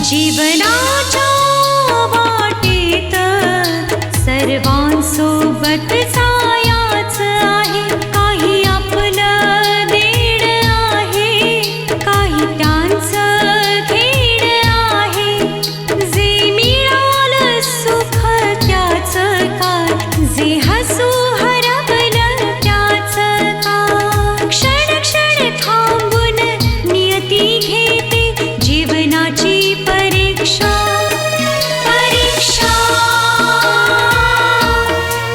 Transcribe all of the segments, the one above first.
जीवनाच्या वाटेत सर्वांसोबत जायच आहे, काही आपलं देण आहे, काही त्यांचं घेण आहे. जे मिळालं सुख त्याचं काय, जे हसू हरवलं त्याचं काय. क्षण क्षण थांबून नियती घेते जीवनाची परीक्षा. परीक्षा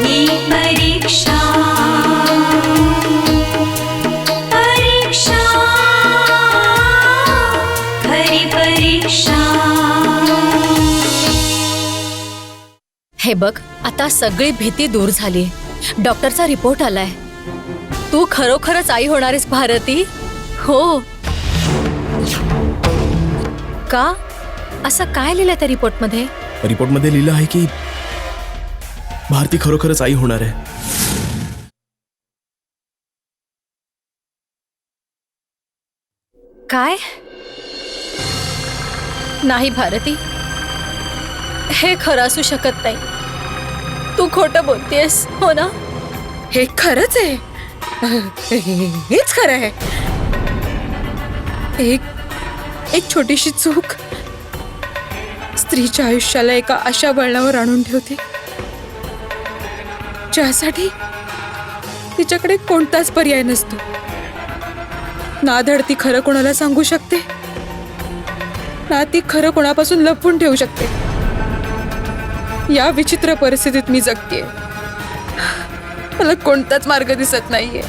ही परीक्षा. परीक्षा खरी परीक्षा. हे बघ, आता सगळी भीती दूर झाली. डॉक्टरचा रिपोर्ट आलाय. तू खरोखरच आई होणार आहेस भारती. हो. का? असं काय लिहिलंय त्या रिपोर्टमध्ये? रिपोर्टमध्ये लिहिलं आहे की भारती खरोखरच आई होणार आहे. काय? नाही भारती, हे खरं असू शकत नाही. तू खोटं बोलतेस, हो ना? हे खरंच आहे. हेच खरं आहे. एक छोटीशी चूक स्त्रीच्या आयुष्याला एका अशा वळणावर आणून ठेवते ज्यासाठी तिच्याकडे कोणताच पर्याय नसतो. ना धड ती खरं कोणाला सांगू शकते, ना ती खरं कोणापासून लपवून ठेवू शकते. या विचित्र परिस्थितीत मी जगतेय. मला कोणताच मार्ग दिसत नाहीये.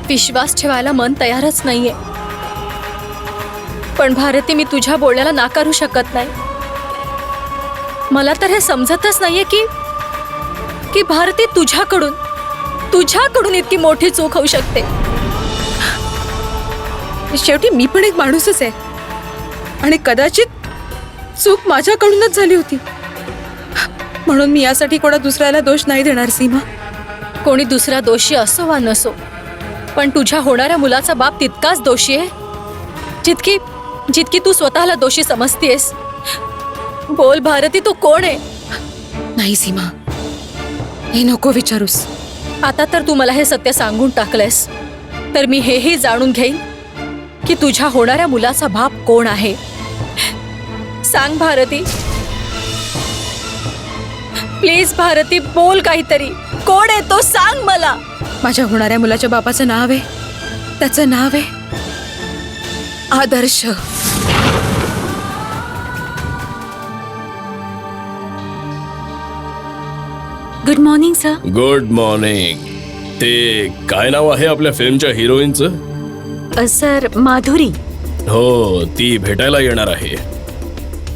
विश्वास ठेवायला मन तयारच नाहीये. पण भारती, मी तुझ्या बोलण्याला नाकारू शकत नाही. मला तर हे समजतच नाहीये की भारती तुझ्याकडून इतकी मोठी चूक होऊ शकते. शेवटी मी पण एक माणूसच आहे आणि कदाचित चूक माझ्याकडूनच झाली होती. म्हणून मी यासाठी कोणा दुसऱ्याला दोष नाही देणार सीमा. कोणी दुसरा दोषी असो वा नसो, पण तुझ्या होणाऱ्या मुलाचा बाप तितकाच दोषी आहे जितकी तू स्वतःला दोषी समजतेस. बोल भारती, तू कोण आहे? नाही सीमा, हे नको विचारूस. आता तर तू मला हे सत्य सांगून टाकलंयस, तर मी हेही जाणून घेईन की तुझ्या होणाऱ्या मुलाचा बाप कोण आहे. सांग भारती, प्लीज भारती, बोल काहीतरी. कोण आहे तो? सांग मला. माझ्या होणाऱ्या मुलाच्या बापाचं नाव आहे, त्याचं नाव आहे Adarsh. Good morning sir. Good morning. ते काय नाव आहे आपल्या फिल्मच्या हिरोईनचं? सर, माधुरी. हो, ती भेटायला येणार आहे.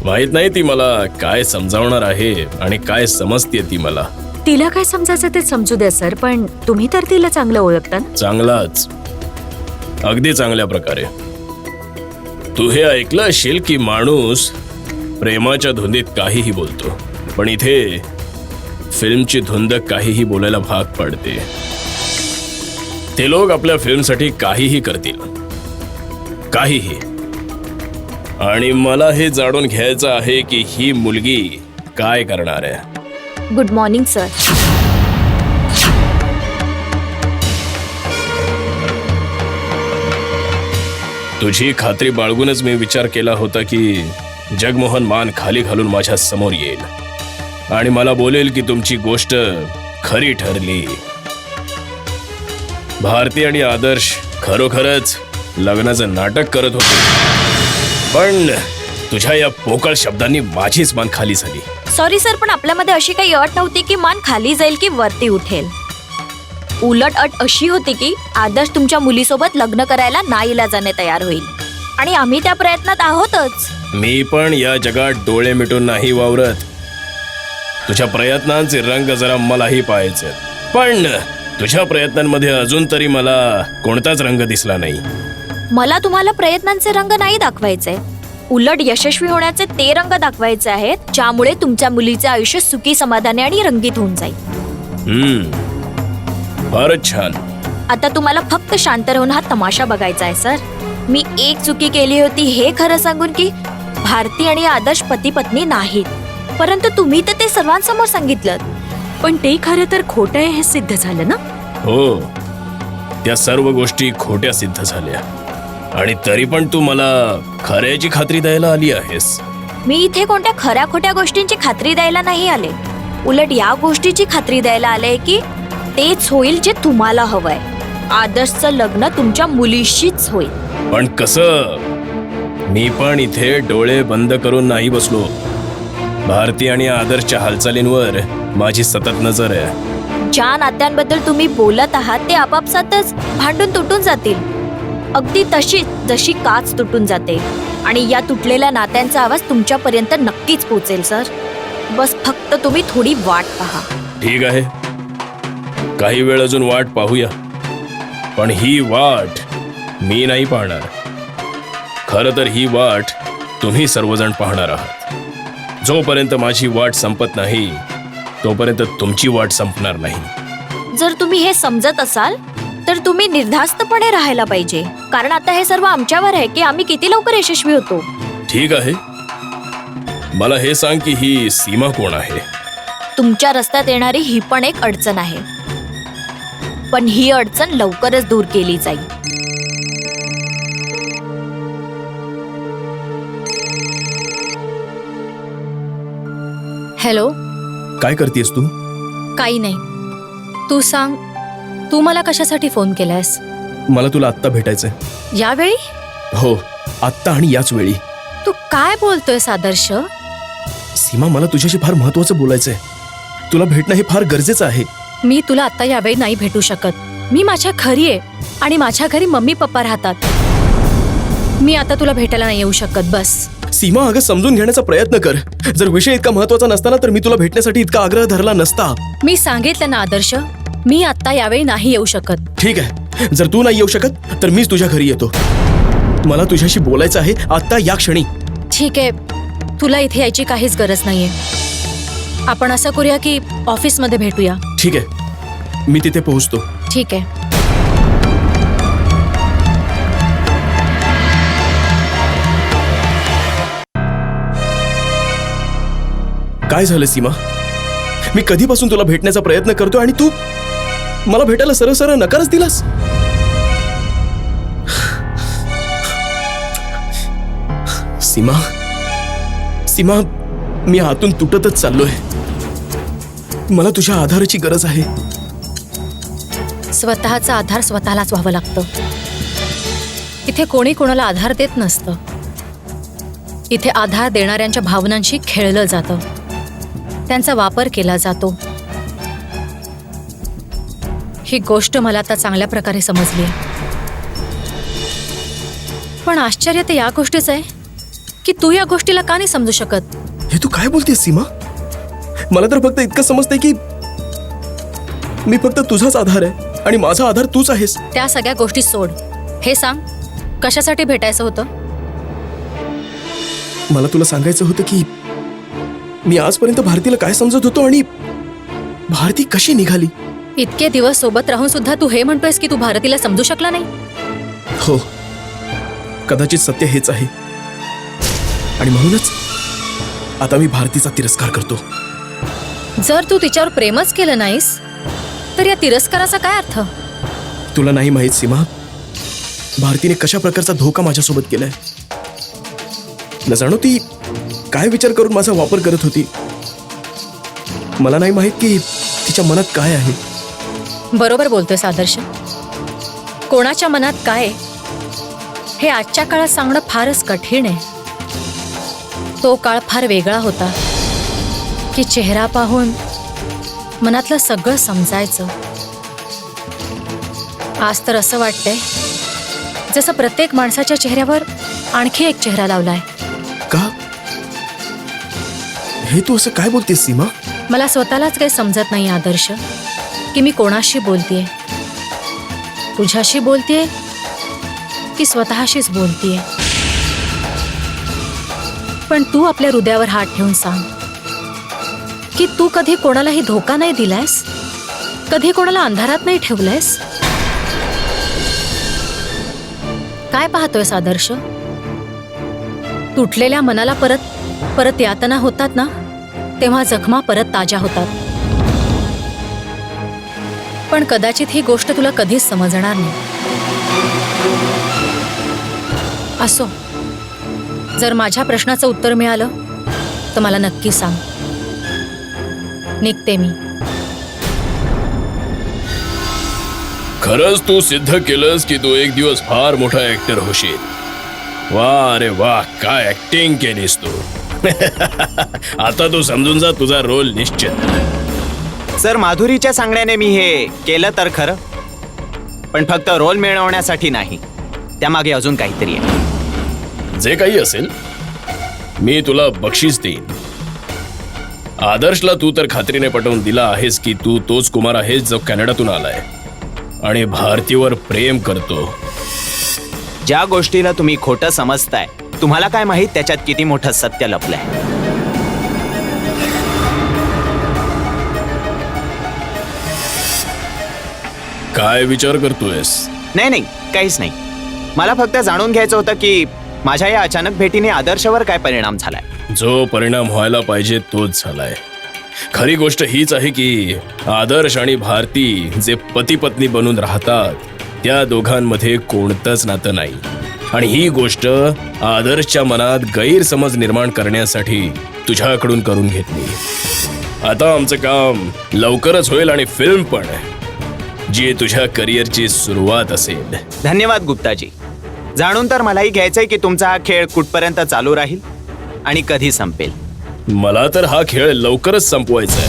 माहित नाही ती मला काय समजावणार आहे आणि काय समजते ती मला. तिला काय समजायचं ते समजू द्या सर, पण तुम्ही तर तिला चांगलं ओळखता ना? चांगलाच, अगदी चांगल्या प्रकारे. तू हे ऐकलं असेल की माणूस प्रेमाच्या धुंदीत काहीही बोलतो, पण इथे फिल्मची धुंद काहीही बोलायला भाग पडते. ते लोक आपल्या फिल्मसाठी काहीही करतील, काहीही. आणि मला हे जाणून घ्यायचं आहे की ही मुलगी काय करणार आहे. Good morning sir. तुझी खात्री बाळगूनच मी विचार केला होता की जगमोहन मान खाली घालून माझ्या समोर येईल आणि मला बोलेल की तुमची गोष्ट खरी ठरली. भारती आणि आदर्श खरोखरच लग्नाचं नाटक करत होते, पण तुझ्या या पोकळ शब्दांनी माझीच मान खाली झाली. सॉरी सर, पण आपल्यामध्ये अशी काही अट नव्हती की मान खाली जाईल की वरती उठेल. उलट अट अशी होती की आदर्श तुमच्या मुलीसोबत लग्न करायला नाईलाजाने तयार होईल आणि आम्ही त्या प्रयत्नात आहोतच. मी पण या जगात डोळे मिटून नाही वावरत. तुझ्या प्रयत्नांचे रंग जरा मलाही पाहायचे, पण तुझ्या प्रयत्नांमध्ये अजून तरी मला कोणताच रंग दिसला नाही. मला तुम्हाला प्रयत्नांचे रंग नाही दाखवायचे, उलट यशस्वी होण्याचे ते रंग दाखवायचे आहेत ज्यामुळे तुमच्या मुलीचे आयुष्य सुखी, समाधानी आणि रंगीत होऊन जाईल. फारच छान. आता तुम्हाला फक्त शांत राहून हा तमाशा बघायचा आहे सर. मी एक चुकी केली होती हे खरं सांगून की भारती आणि आदर्श पती पत्नी नाहीत, परंतु तुम्ही तर ते सर्वांसमोर सांगितलं. पण ते खरं तर खोटं आहे हे सिद्ध झालं ना. हो, त्या सर्व गोष्टी खोट्या सिद्ध झाल्या आणि तरी पण तू मला खऱ्याची खात्री द्यायला आली आहेस. मी इथे कोणत्या खऱ्या खोट्या गोष्टींची खात्री द्यायला नाही आले, उलट या गोष्टीची खात्री द्यायला आले की तेच होईल जे तुम्हाला हवंय. आदर्शचं लग्न तुमच्या मुलीशीच होईल. पण कसं? मी पण इथे डोळे बंद करून नाही बसलो. भारती आणि आदर्शच्या हालचालींवर माझी सतत नजर आहे. ज्या नात्यांबद्दल तुम्ही बोलत आहात ते आपापसातच भांडून तुटून जातील, अगदी तशीच जशी काच तुटून जाते. आणि या तुटलेल्या नात्यांचा आवाज तुमच्यापर्यंत नक्कीच पोहोचेल सर. बस फक्त तुम्ही थोडी वाट पहा. ठीक आहे, काही वेळ अजून वाट पाहूया. पण ही वाट मी नाही पाहणार. खरं तर ही वाट तुम्ही सर्वजण पाहणार आहात. जोपर्यंत माझी वाट संपत नाही तोपर्यंत तुमची वाट संपणार नाही. जर तुम्ही हे समजत असाल तर तुम्ही निर्धास्तपणे राहायला पाहिजे, कारण आता हे सर्व आमच्यावर आहे की आम्ही किती लवकर यशस्वी होतो. ठीक आहे, मला हे सांग की ही सीमा कोण आहे? तुमच्या रस्त्यात येणारी ही पण एक अडचण आहे, पण ही अडचण लवकरच दूर केली जाईल. हॅलो. काय करतेस तू? काही नाही, तू सांग, तू मला कशासाठी फोन केलायस? मला तुला आत्ता भेटायचंय. यावेळी? हो, आत्ता आणि याच वेळी. तू काय बोलतोयस आदर्श? सीमा, मला तुझ्याशी फार महत्वाचं बोलायचंय. तुला भेटणं हे फार गरजेचं आहे. मी तुला आता यावेळी नाही भेटू शकत. मी माझ्या घरी आहे आणि माझ्या घरी मम्मी पप्पा राहतात. मी आता तुला भेटायला नाही येऊ शकत. बस. सीमा, अगं समजून घेण्याचा प्रयत्न कर. जर विषय इतका महत्वाचा नसताना तर मी तुला भेटण्यासाठी इतका आग्रह धरला नसता. मी सांगितलं ना आदर्श, मी आता यावेळी नाही येऊ शकत. ठीक आहे, जर तू नाही येऊ शकत तर मीच तुझ्या घरी येतो. मला तुझ्याशी बोलायचं आहे आत्ता, या क्षणी. ठीक आहे, तुला इथे यायची काहीच गरज नाहीये. आपण असं करूया की ऑफिसमध्ये भेटूया. ठीक आहे, मी तिथे पोहोचतो. ठीक आहे. काय झालं सीमा? मी कधीपासून तुला भेटण्याचा प्रयत्न करतो आणि तू मला भेटायला सरळ सरळ नकारच दिलास. सीमा, सीमा, मी आतून तुटतच चाललोय. मला तुझ्या आधाराची गरज आहे. स्वतःचा आधार स्वतःलाच व्हावं लागतं. इथे कोणी कोणाला आधार देत नसतं. इथे आधार देणाऱ्यांच्या भावनांशी खेळलं जातं, त्यांचा वापर केला जातो. ही गोष्ट मला आता चांगल्या प्रकारे समजली आहे. पण आश्चर्य तर या गोष्टीच आहे की तू या गोष्टीला का नाही समजू शकत. हे तू काय बोलतेस सीमा? मला तर फक्त इतकं समजतंय की मी फक्त तुझाच आधार आहे आणि माझा आधार तूच आहेस. त्या सगळ्या गोष्टी सोड. हे सांग, कशासाठी भेटायचं होतं? मला तुला सांगायचं होतं की मी आजपर्यंत भारतीला काय समजत होतो आणि भारती कशी निघाली. इतके दिवस सोबत राहून सुद्धा तू हे म्हणतोयस की तू भारतीला समजू शकला नाही. हो, कदाचित सत्य हेच आहे आणि म्हणूनच आता मी भारतीचा तिरस्कार करतो. जर तू तिच्यावर प्रेमच केलं नाहीस तर या तिरस्काराचा काय अर्थ? तुला नाही माहित सीमा, भारतीने कशा प्रकारचा धोका माझ्यासोबत केलाय. न जाणो ती काय विचार करून माझा वापर करत होती. मला नाही माहित की तिच्या मनात काय आहे. बरोबर बोलतोयस आदर्श. कोणाच्या मनात काय आहे, हे आजच्या काळात सांगणं फारच कठीण आहे. तो काळ फार वेगळा होता की चेहरा पाहून मनातलं सगळं समजायचं. आज तर असं वाटतंय जसं प्रत्येक माणसाच्या चेहऱ्यावर आणखी एक चेहरा लावलाय. का? हे तू असं काय बोलतेस सीमा? मला स्वतःलाच काही समजत नाही आदर्श की मी कोणाशी बोलतेय. तुझ्याशी बोलतेय की स्वतःशीच बोलतेय? पण तू आपल्या हृदयावर हात ठेवून सांग की तू कधी कोणालाही धोका नाही दिलायस, कधी कोणाला अंधारात नाही ठेवलंयस. काय पाहतोयस आदर्श? तुटलेल्या मनाला परत परत यातना होतात ना, तेव्हा जखमा परत ताज्या होतात. पण कदाचित ही गोष्ट तुला कधीच समजणार नाही. असो, जर माझ्या प्रश्नाचं उत्तर मिळालं तर मला नक्की सांग. निघते मी. खरंच तू सिद्ध केलंस की तू एक दिवस फार मोठा ऍक्टर होशील. वा अरे वा, काय ऍक्टिंग केलीस तू. आता तू समजून जा, तुझा रोल निश्चित. सर, माधुरीच्या सांगण्याने मी हे केलं तर खरं, पण फक्त रोल मिळवण्यासाठी नाही, त्यामागे अजून काहीतरी आहे. जे काही असेल मी तुला बक्षीस देईन. आदर्शला तू तर खात्रीने पटवून दिला आहेस की तू तोच कुमार आहेस जो कॅनडातून आलाय आणि भारतीवर प्रेम करतो. ज्या गोष्टीला तुम्ही खोटं समजताय, तुम्हाला काय माहित त्याच्यात किती मोठं सत्य लपलंय. काय विचार करतोयस? नाही, काहीच नाही. मला फक्त जाणून घ्यायचं होतं की माझ्या या अचानक भेटीने आदर्शवर काय परिणाम झालाय. जो परिणाम व्हायला पाहिजे तोच झालाय. खरी गोष्ट हीच आहे की आदर्श आणि भारती जे पती पत्नी बनून राहतात, त्या दोघांमध्ये कोणतंच नातं नाही. आणि ही गोष्ट आदर्शच्या मनात गैरसमज निर्माण करण्यासाठी तुझ्याकडून करून घेतली. आता आमचं काम लवकरच होईल आणि फिल्म पण, जी तुझ्या करिअरची सुरुवात असेल. धन्यवाद गुप्ताजी. जाणून तर मलाही घ्यायचंय की तुमचा हा खेळ कुठपर्यंत चालू राहील आणि कधी संपेल. मला तर हा खेळ लवकरच संपवायचा आहे.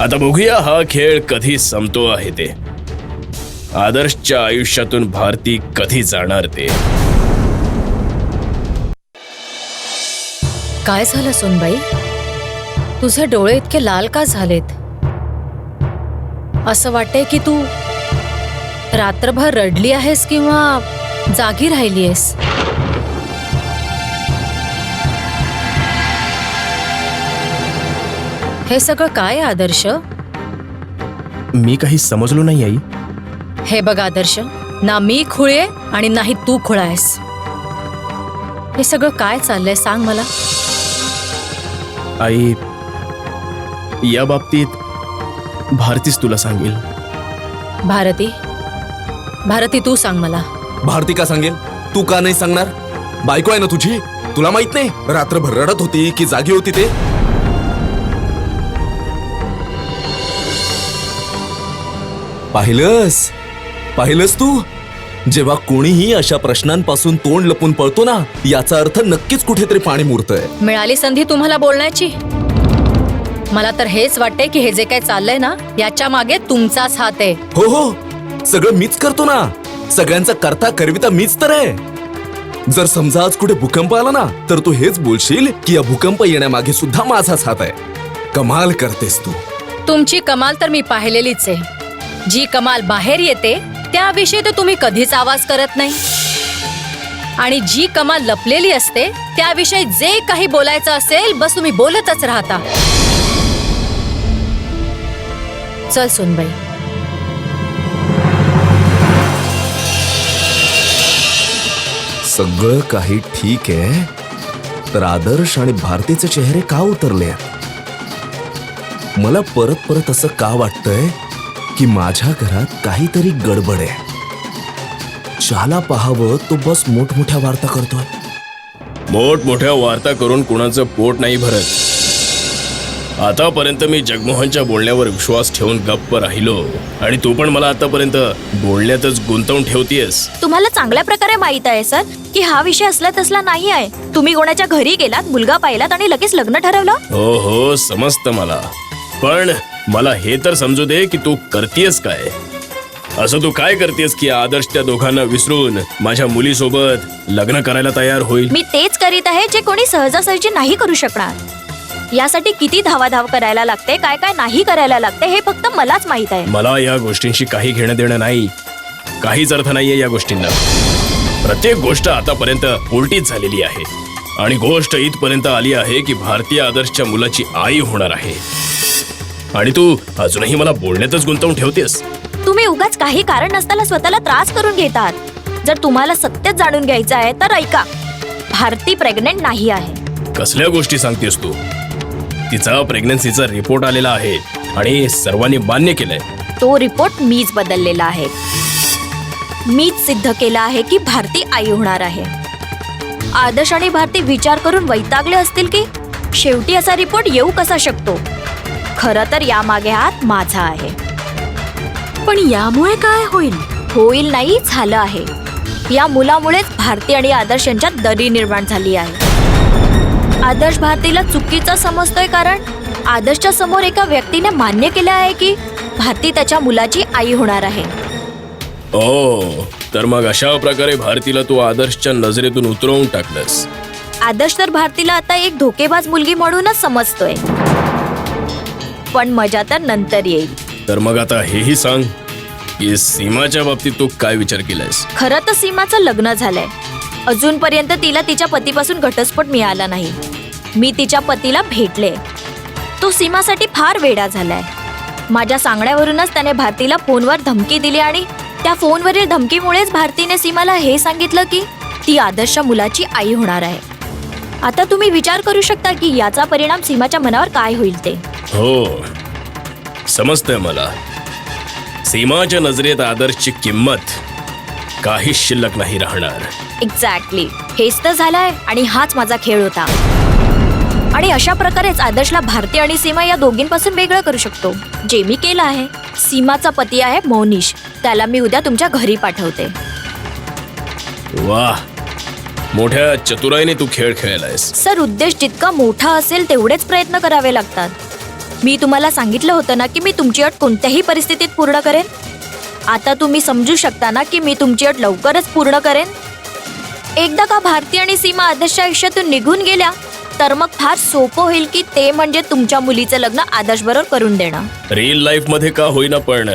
आता बघूया हा खेळ कधी संपतो आहे ते. आदर्शच्या आयुष्यातून भारती कधी जाणार ते. काय झालं सोनबाई? तुझे डोळे इतके लाल का झालेत? असं वाटतंय की तू रात्रभर रडली आहेस किंवा जागी राहिली आहेस. हे सगळं काय आहे आदर्श? मी काही समजलो नाही आई. हे बघ आदर्श, ना मी खुळे आणि नाही तू खुळा आहेस. हे सगळं काय चाललंय सांग मला. आई, या बाबतीत भारतीच तुला सांगेल. भारती तू सांग मला. भारती का सांगेल? तू का नाही सांगणार? बायको आहे ना तुझी. तुला माहित नाही रात्रभर रडत होती की जागी होती ते? पाहिलंस तू? जेव्हा कोणीही अशा प्रश्नांपासून तोंड लपून पळतो ना, याचा अर्थ नक्कीच कुठेतरी पाणी मुरतंय. मिळाली संधी तुम्हाला बोलण्याची. मला तर हेच वाटतंय की हे जे काय चाललंय ना, याच्या मागे तुमचाच हात आहे. हो, सगळं मीच करतो ना. सगळ्यांचा करता करविता मीच तर आहे. जर समजा आज कुठे भूकंप आला ना, तर तू हेच बोलशील की या भूकंप येण्यामागे सुद्धा माझाच हात आहे. कमाल करतेस तू. तुमची कमाल तर मी पाहिलेलीच आहे. जी कमाल बाहेर येते त्याविषयी तर तुम्ही कधीच आवाज करत नाही, आणि जी कमाल लपलेली असते त्याविषयी जे काही बोलायचं असेल बस तुम्ही बोलतच राहता. चल सोनबाई. सगळं काही ठीक आहे, तर आदर्श आणि भारतीचे चेहरे का उतरले? मला परत परत असं का वाटतंय की माझ्या घरात काहीतरी गडबड आहे. ज्याला पाहावं तो बस मोठमोठ्या वार्ता करतोय. मोठमोठ्या वार्ता करून कुणाचं पोट नाही भरत. आतापर्यंत मी जगमोहनच्या बोलण्यावर विश्वास ठेवून गप्प राहिलो, आणि तू पण मला आतापर्यंत बोलण्यातच गुंतवून ठेवतीयस. तुम्हाला चांगल्या प्रकारे माहित आहे सर की हा विषय असला तसला नाही आहे. तुम्ही कोणाच्या घरी गेलात, मुलगा पाहिलात आणि लगेच लग्न ठरवलं. हो समजतं मला, पण मला हे तर समजू दे की तू करतेयस काय. असं तू काय करतेस की आदर्श त्या दोघांना विसरून माझ्या मुलीसोबत लग्न करायला तयार होईल? मी तेच करीत आहे जे कोणी सहजासहजी नाही करू शकणार. यासाठी किती धावाधाव करायला लागते, काय काय नाही करायला लागते हे फक्त मलाच माहित आहे. मला या गोष्टींशी काही घेणं देणं नाही. काहीच अर्थ नाहीये या गोष्टींना. प्रत्येक गोष्ट आतापर्यंत उलटीच झालेली आहे आणि गोष्ट इथपर्यंत आली आहे की भारतीय आदर्शच्या मुलाची आई होणार आहे. आणि तू अजूनही मला बोलण्यातच गुंतवून ठेवतेस. तुम्ही उगाच काही कारण नसताना स्वतःला त्रास करून घेतात. जर तुम्हाला सत्यच जाणून घ्यायचं आहे तर ऐका, भारती प्रेग्नेंट नाही आहे. कसल्या गोष्टी सांगतेस तू? तिचा प्रेग्नन्सीचा रिपोर्ट आलेला आहे आणि सर्वांनी मान्य केलंय. तो रिपोर्ट मीच बदललेला आहे. मीच सिद्ध केला आहे की भारती आई होणार आहे. आदर्श आणि भारती विचार करून वैतागले असतील की शेवटी असा रिपोर्ट येऊ कसा शकतो. खरं तर यामागे हात माझा आहे. पण यामुळे काय होईल? होईल नाही, झालं आहे. या मुलामुळेच भारती आणि आदर्श यांच्यात दरी निर्माण झाली आहे. आदर्श भारतीला चुकीचं समजतोय कारण आदर्शच्या समोर एका व्यक्तीने मान्य केलं आहे की भारती त्याच्या मुलाची आई होणार आहे. ओ, तर मग अशा प्रकारे भारतीला तू आदर्शच्या नजरेतून उतरवून टाकलंस. आदर्श तर भारतीला आता एक धोकेबाज मुलगी म्हणूनच समजतोय. पण मजा तर नंतर येईल. तर मग आता हेही सांग की सीमाच्या बाबतीत तू काय विचार केलायस? खरं तर सीमाचं लग्न झालंय. अजूनपर्यंत तिला तिच्या पतीपासून घटस्फोट मिळाला नाही. मी तिच्या पतीला भेटले. तो सीमासाठी फार वेडा झालाय. माझ्या सांगण्यावरूनच त्याने भारतीला फोनवर धमकी दिली आणि त्या फोनवरील धमकीमुळेच भारतीने सीमाला हे सांगितलं की ती आदर्शच्या मुलाची आई होणार आहे. आता तुम्ही विचार करू शकता की याचा परिणाम सीमाच्या मनावर काय होईल ते. हो, समजतंय मला. सीमाच्या नजरेत आदर्शची किंमत काहीच शिल्लक नाही राहणार. एक्झॅक्टली, हेच तर झालंय आणि हाच माझा खेळ होता. आणि अशा प्रकारेच आदर्शला भारती आणि सीमा या दोघींपासून वेगळं करू शकतो, जे मी केलं आहे. सीमाचा पती आहे मोनिश. त्याला मी उद्या तुमच्या घरी पाठवते. वाह, मोठ्या चतुराईने तू खेळ खेळलायस. सर, उद्देश जितका मोठा असेल तेवढेच प्रयत्न करावे लागतात. मी तुम्हाला सांगितलं होतं ना की मी तुमची अट कोणत्याही परिस्थितीत पूर्ण करेन. आता तुम्ही समजू शकता ना की मी तुमची अट लवकरच पूर्ण करेन. एकदा का भारती आणि सीमा आदर्शच्या आयुष्यातून निघून गेल्या तर मग फार सोपं होईल की ते म्हणजे तुमच्या मुलीचं लग्न आदर्श बरोबर करून देणं. रिअल लाईफ मध्ये का होईना पण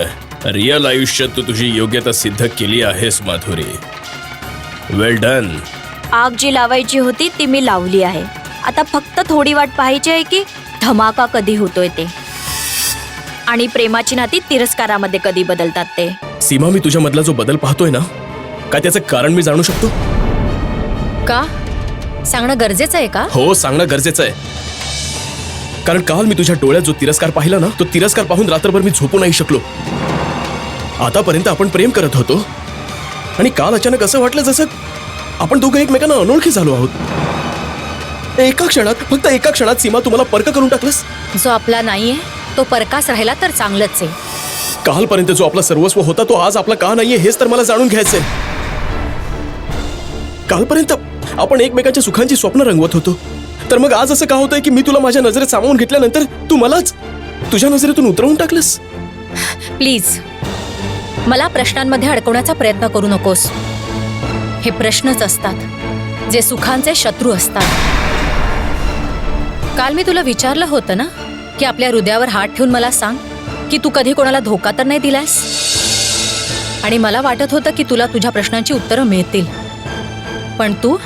रिअल आयुष्यात तू तुझी योग्यता सिद्ध केली आहेस माधुरी. वेल डन. आग जी लावायची होती ती मी लावली आहे. आता फक्त थोडी वाट पाहायची आहे की धमाका कधी होतोय ते आणि प्रेमाची नाती तिरस्कारामध्ये कधी बदलतात ते. सीमा, मी तुझ्या मधला जो बदल पाहतोय ना, काय त्याचं कारण मी जाणू शकतो? का सांगणं गरजेचं आहे का? हो, सांगणं गरजेचं आहे. कारण काल मी तुझ्या डोळ्यात जो तिरस्कार पाहिला ना, तो तिरस्कार पाहून रात्रभर मी झोपू नाही शकलो. आतापर्यंत आपण प्रेम करत होतो आणि काल अचानक असं वाटलं जसं आपण दोघं एकमेकांना अनोळखी झालो आहोत. एका क्षणात, फक्त एका क्षणात सीमा तुम्हाला परक करून टाकलंस. जो आपला नाहीये तो परकास राहिला तर चांगलंच आहे. कालपर्यंत जो आपला सर्वस्व होता तो आज आपला का नाहीये हेच तर मला जाणून घ्यायचंय. कालपर्यंत आपण एकमेकांच्या सुखांची स्वप्न रंगवत होतो, तर मग आज असं का होतंय की मी तुला माझ्या नजरेत सामावून घेतल्यानंतर तू मलाच तुझ्या नजरेतून उतरवून टाकलंस? प्लीज मला प्रश्नांमध्ये अडकवण्याचा प्रयत्न करू नकोस. हे प्रश्नच असतात जे सुखांचे शत्रू असतात. काल मी तुला विचारलं होतं ना की आपल्या हृदयावर हात ठेवून मला सांग की तू कधी कोणाला धोका तर नाही दिलास. आणि मला वाटत होतं की तुला तुझ्या प्रश्नांची उत्तरं मिळतील, पण तू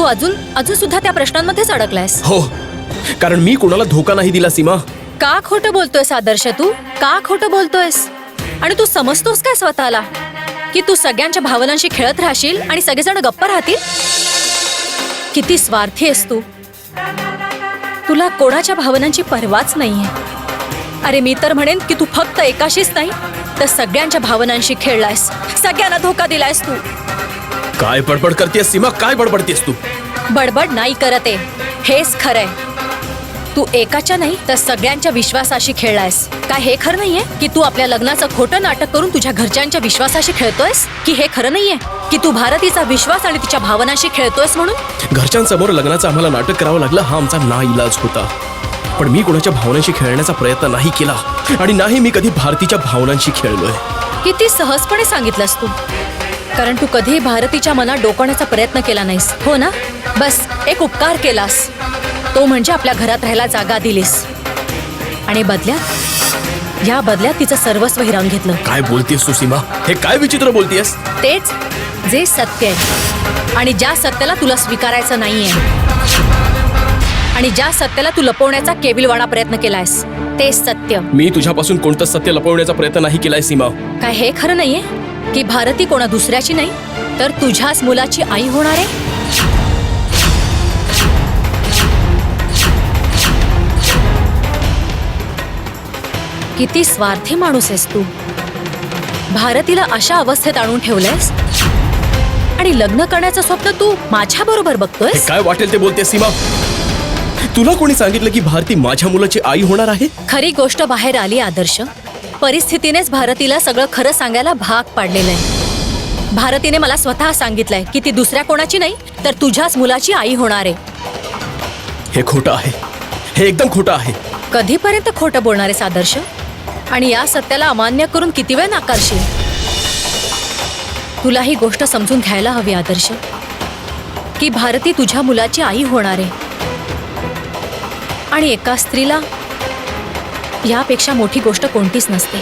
अजून सुद्धा त्या प्रश्नांमध्येच अडकलायस. हो, कारण मी कोणाला धोका नाही दिला सीमा. का खोटं बोलतोयस आदर्श? तू का खोटं बोलतोयस? आणि तू समजतोस काय स्वतःला की तू सगळ्यांच्या भावनांशी खेळत राहशील आणि सगळेजण गप्प राहतील? किती स्वार्थी आहेस तू. तुला कोणाच्या भावनांची पर्वाच नाहीये. अरे मी तर म्हणेन की तू फक्त एकाशीच नाही तर सगळ्यांच्या भावनांशी खेळलायस, सगळ्यांना धोका दिलायस तू. काय बडबड करतेस सीमा? काय बडबडतेस तू? बडबड नाही करत आहे, हेच खरंय. तू एकाच्या नाही तर सगळ्यांच्या विश्वासाशी खेळलायस. काय हे खरं नाहीये की तू आपल्या लग्नाचं खोटं नाटक करून तुझ्या घरच्यांच्या विश्वासाशी खेळतोयस? की हे खरं नाहीये की तू भारतीचा विश्वास आणि तिच्या भावनाशी खेळतोयस म्हणून? घरच्यांसमोर लग्नाचं आम्हाला नाटक करावं लागलं हा आमचा नाईलाज होता. पण मी कोणाच्या भावनांशी खेळण्याचा प्रयत्न नाही केला आणि नाही मी कधी भारतीच्या भावनांशी खेळलोय. किती सहजपणे सांगितलंस तू. कारण तू कधीही भारतीच्या मनात डोकवण्याचा प्रयत्न केला नाहीस, हो ना? बस एक उपकार केलास. तो म्हणजे आपल्या घरात राहायला जागा दिलीस आणि या बदल्यात तिचं सर्वस्व हिरावून घेतलं. काय बोलतेस तू सीमा? हे काय विचित्र बोलतेस? तेच जे सत्य आहे आणि ज्या सत्याला तुला स्वीकारायचं नाहीये आणि ज्या सत्याला तू लपवण्याचा केविलवाणा प्रयत्न केलायस ते सत्य. मी तुझ्यापासून कोणतं सत्य लपवण्याचा प्रयत्न नाही केलाय सीमा. काय हे खरं नाहीये की भारती कोणा दुसऱ्याची नाही तर तुझ्याच मुलाची आई होणार आहे? किती स्वार्थी माणूस आहेस तू. भारतीला अशा अवस्थेत आणून ठेवलंयस आणि लग्न करण्याचं स्वप्न तू माझ्या बरोबर हे बघतोयस. काय वाटेल ते बोलतेस सीमा? तुला कोणी सांगितलं की भारती माझ्या मुलाची आई होणार आहे? खरी गोष्ट बाहेर आली आदर्श. परिस्थितीनेच भारतीला सगळं खरं सांगायला भाग पाडलेलं आहे. भारतीने मला स्वतः सांगितलंय की ती दुसऱ्या कोणाची नाही तर तुझ्याच मुलाची आई होणार आहे. हे खोटं आहे. हे एकदम खोटं आहे. कधीपर्यंत खोटं बोलणार आहेस आदर्श? आणि या सत्याला अमान्य करून किती वेळ नाकारशील? तुला ही गोष्ट समजून घ्यायला हवी आदर्श की भारती तुझ्या मुलाची आई होणार आहे आणि एका स्त्रीला यापेक्षा मोठी गोष्ट कोणतीच नसते.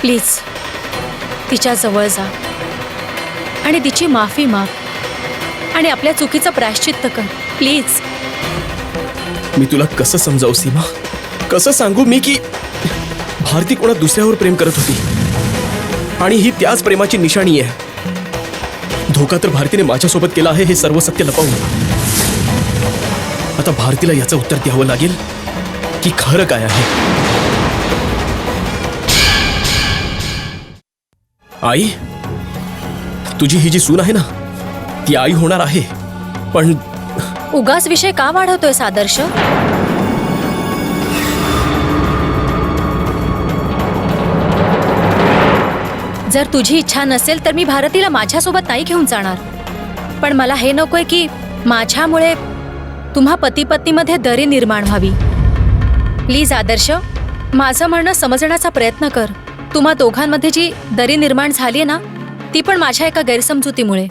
प्लीज तिच्या जवळ जा आणि तिची माफी माग आणि आपल्या चुकीचं प्रायश्चित्त कर प्लीज. मी तुला कसं समजावू सीमा? कसं सांगू मी की भारती कोणा दुसऱ्यावर प्रेम करत होती आणि ही त्याच प्रेमाची निशाणी आहे. धोका तर भारतीने माझ्यासोबत केला आहे हे सर्व सत्य लपवून. आता भारतीला याचं उत्तर द्यावं लागेल की खरं काय आहे. आई, तुझी ही जी सून आहे ना ती आई होणार आहे. पण उगाच विषय का वाढवतोयस आदर्श? जर तुझी इच्छा नसेल तर मी भारतीला माझ्यासोबत नाही घेऊन जाणार. पण मला हे नकोय की माझ्यामुळे तुम्हा पती पत्नीमध्ये दरी निर्माण व्हावी. प्लीज आदर्श, माझं म्हणणं समजण्याचा प्रयत्न कर. तुम्हा दोघांमध्ये जी दरी निर्माण झाली ना ती पण माझ्या एका गैरसमजुतीमुळे.